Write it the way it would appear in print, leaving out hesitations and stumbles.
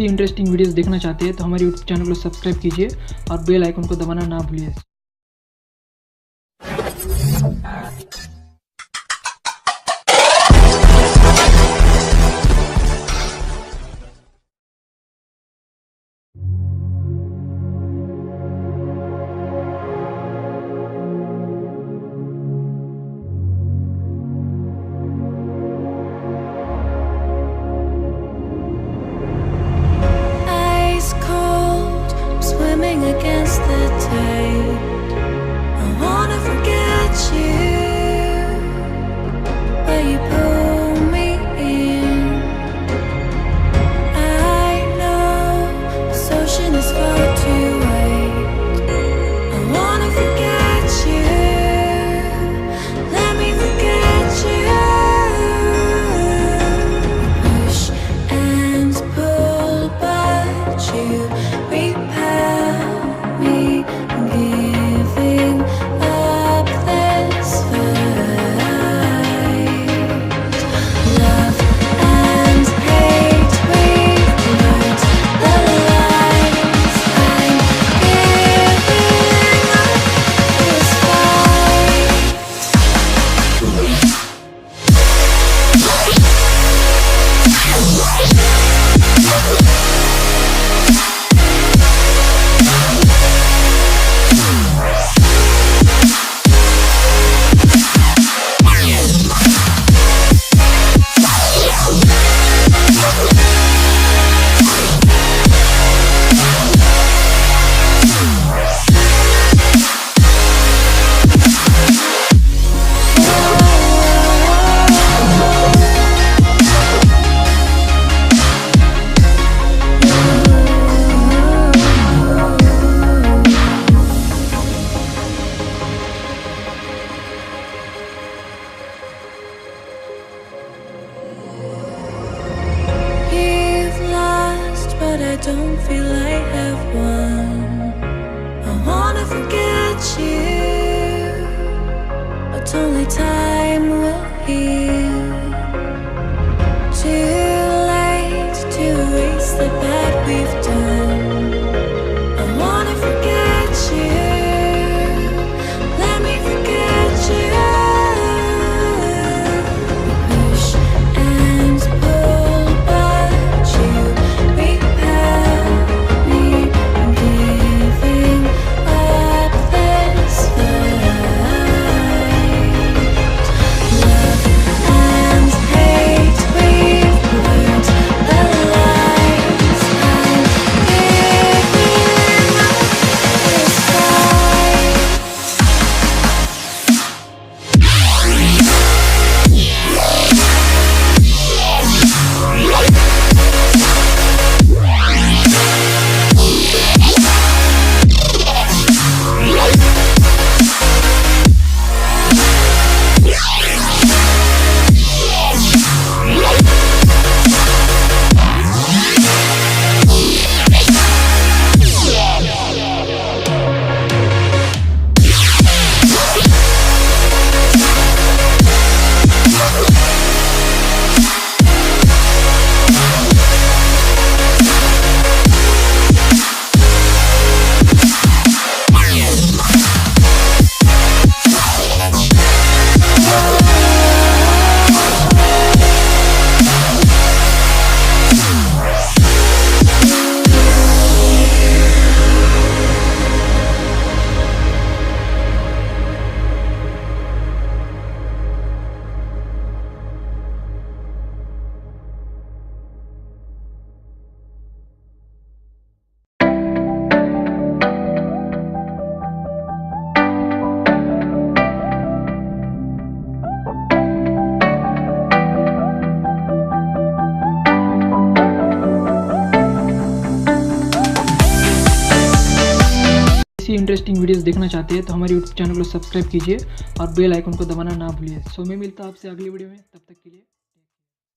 ऐसी interesting videos देखना चाहते हैं तो हमारे यूट्यूब चैनल को सब्सक्राइब कीजिए और बेल आइकन को दबाना ना भूलिए। Swimming against the tide, I wanna forget you, but you pull me in. I know this ocean is far too wide. I wanna forget you, let me forget you. Push and pull, but you I don't feel I have won. I wanna forget you, but only time will heal. Too late to erase the bad we've done. I wanna forget you, let me forget you. Push and pull, but you ऐसी interesting videos देखना चाहते हैं तो हमारे YouTube channel को subscribe कीजिए और bell icon को दबाना ना भूलिए। सो मैं मिलता हूं आपसे अगली वीडियो में, तब तक के लिए।